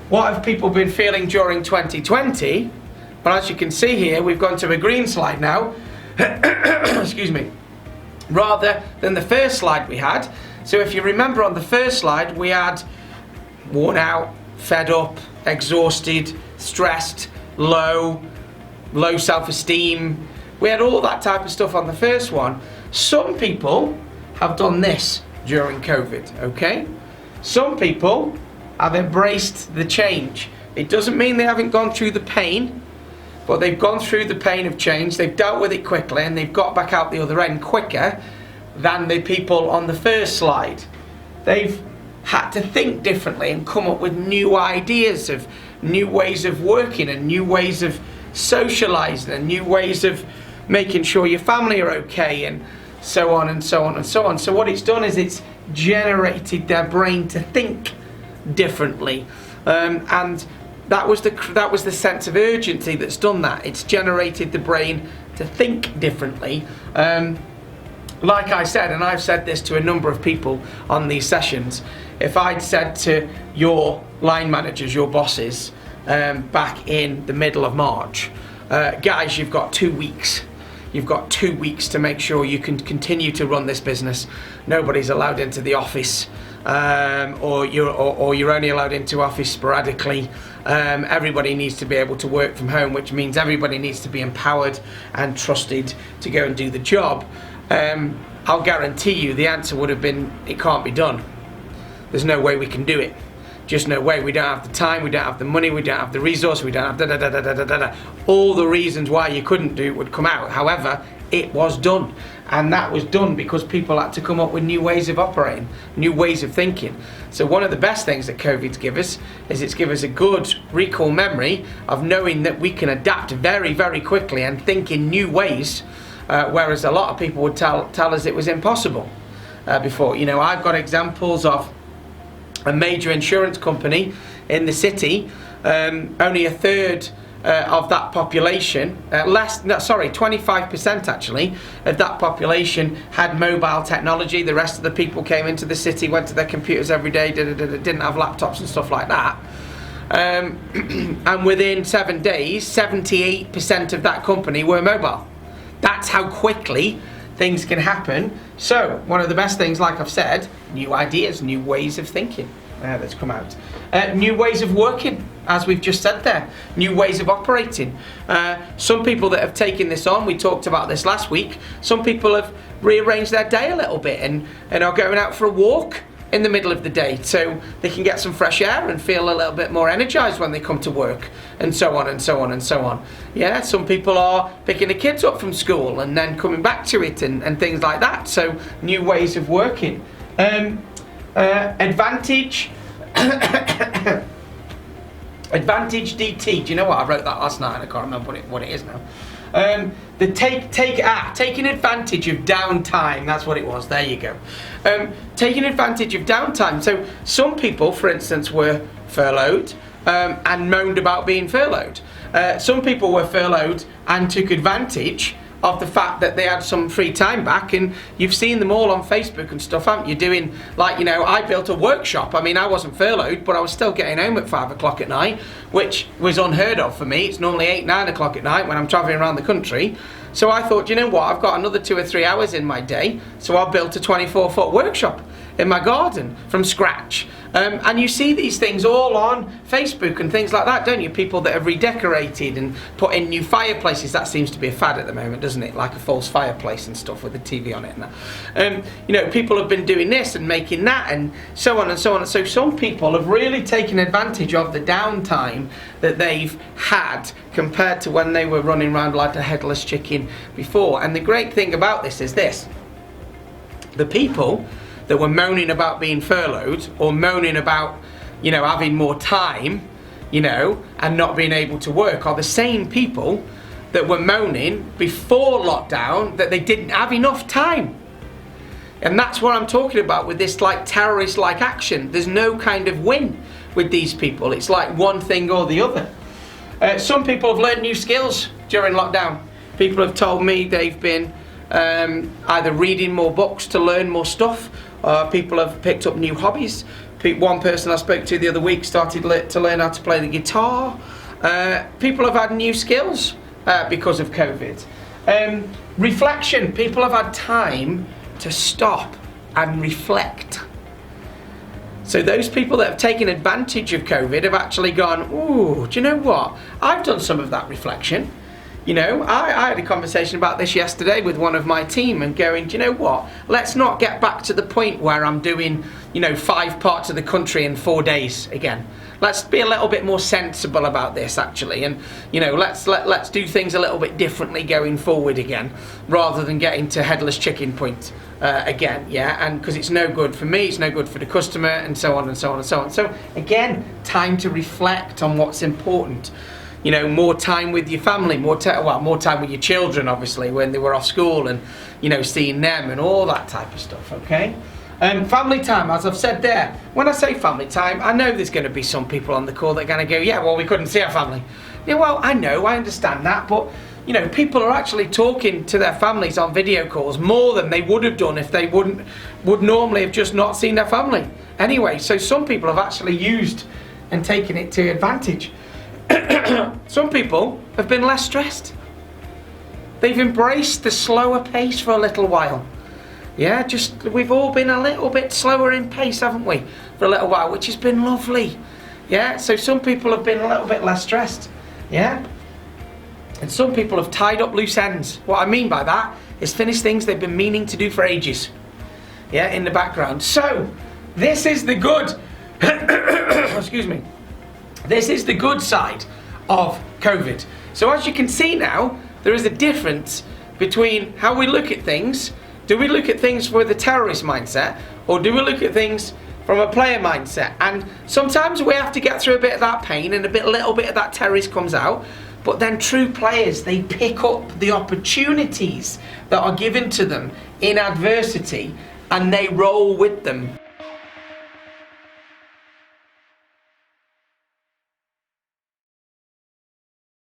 what have people been feeling during 2020? Well, as you can see here, we've gone to a green slide now. Excuse me. Rather than the first slide we had. So if you remember on the first slide, we had worn out, fed up, exhausted, stressed, low self-esteem. We had all that type of stuff on the first one. Some people have done this during COVID, okay? Some people have embraced the change. It doesn't mean they haven't gone through the pain, but they've gone through the pain of change, they've dealt with it quickly, and they've got back out the other end quicker than the people on the first slide. They've had to think differently and come up with new ideas of new ways of working and new ways of socializing and new ways of making sure your family are okay, and so on and so on and so on. So what it's done is it's generated their brain to think differently, and that was the sense of urgency that's done that. It's generated the brain to think differently. Like I said, and I've said this to a number of people on these sessions, if I'd said to your line managers, your bosses, back in the middle of March, guys, you've got 2 weeks. You've got 2 weeks to make sure you can continue to run this business. Nobody's allowed into the office, or you're only allowed into office sporadically. Everybody needs to be able to work from home, which means everybody needs to be empowered and trusted to go and do the job. I'll guarantee you the answer would have been, it can't be done. There's no way we can do it. Just no way. We don't have the time, we don't have the money, we don't have the resource, we don't have da-da-da-da-da-da-da. All the reasons why you couldn't do it would come out. However, it was done. And that was done because people had to come up with new ways of operating, new ways of thinking. So one of the best things that COVID's give us is it's give us a good recall memory of knowing that we can adapt very, very quickly and think in new ways, whereas a lot of people would tell us it was impossible before. You know, I've got examples of a major insurance company in the city, only a third of that population, 25% actually, of that population had mobile technology. The rest of the people came into the city, went to their computers every day, didn't have laptops and stuff like that. And within 7 days, 78% of that company were mobile. That's how quickly things can happen. So one of the best things, like I've said, new ideas, new ways of thinking that's come out. New ways of working, as we've just said there. New ways of operating. Some people that have taken this on, we talked about this last week, some people have rearranged their day a little bit and are going out for a walk in the middle of the day so they can get some fresh air and feel a little bit more energized when they come to work, and so on and so on and so on. Yeah, some people are picking the kids up from school and then coming back to it and things like that. So new ways of working. Advantage Advantage DT. Do you know what? I wrote that last night and I can't remember what it is now. Taking advantage of downtime. That's what it was. There you go. Taking advantage of downtime. So some people, for instance, were furloughed and moaned about being furloughed. Some people were furloughed and took advantage of the fact that they had some free time back, and you've seen them all on Facebook and stuff, haven't you? Doing, like, you know, I built a workshop. I mean, I wasn't furloughed, but I was still getting home at 5 o'clock at night, which was unheard of for me. It's normally 8, 9 o'clock at night when I'm traveling around the country. So I thought, you know what, I've got another 2 or 3 hours in my day, so I built a 24-foot workshop in my garden from scratch. And you see these things all on Facebook and things like that, don't you? People that have redecorated and put in new fireplaces. That seems to be a fad at the moment, doesn't it? Like a false fireplace and stuff with the TV on it and that. You know, people have been doing this and making that and so on and so on. So some people have really taken advantage of the downtime that they've had compared to when they were running around like a headless chicken before. And the great thing about this is this: the people that were moaning about being furloughed or moaning about, you know, having more time, you know, and not being able to work are the same people that were moaning before lockdown that they didn't have enough time. And that's what I'm talking about with this, like, terrorist-like action. There's no kind of win with these people. It's like one thing or the other. Some people have learned new skills during lockdown. People have told me they've been either reading more books to learn more stuff. People have picked up new hobbies. One person I spoke to the other week started to learn how to play the guitar. People have had new skills because of COVID. Reflection. People have had time to stop and reflect. So those people that have taken advantage of COVID have actually gone, ooh, do you know what? I've done some of that reflection. You know, I had a conversation about this yesterday with one of my team and going, do you know what? Let's not get back to the point where I'm doing, 5 parts of the country in 4 days again. Let's be a little bit more sensible about this actually, and let's do things a little bit differently going forward again, rather than getting to headless chicken point again, yeah. And because it's no good for me, it's no good for the customer, and so on and so on and so on. So again, time to reflect on what's important. More time with your family, more time with your children, obviously, when they were off school, and seeing them and all that type of stuff. Okay. Family time, as I've said there. When I say family time, I know there's going to be some people on the call that are going to go, yeah, well, we couldn't see our family. Yeah, well, I know, I understand that, but people are actually talking to their families on video calls more than they would have done if they would normally have just not seen their family. Anyway, so some people have actually used and taken it to advantage. Some people have been less stressed. They've embraced the slower pace for a little while. Yeah, we've all been a little bit slower in pace, haven't we, for a little while, which has been lovely. Yeah, so some people have been a little bit less stressed. Yeah, and some people have tied up loose ends. What I mean by that is finished things they've been meaning to do for ages. Yeah, in the background. So this is the good. Excuse me. This is the good side of COVID. So as you can see now, there is a difference between how we look at things. Do we look at things with a terrorist mindset, or do we look at things from a player mindset? And sometimes we have to get through a bit of that pain, and a little bit of that terrorist comes out. But then true players, they pick up the opportunities that are given to them in adversity, and they roll with them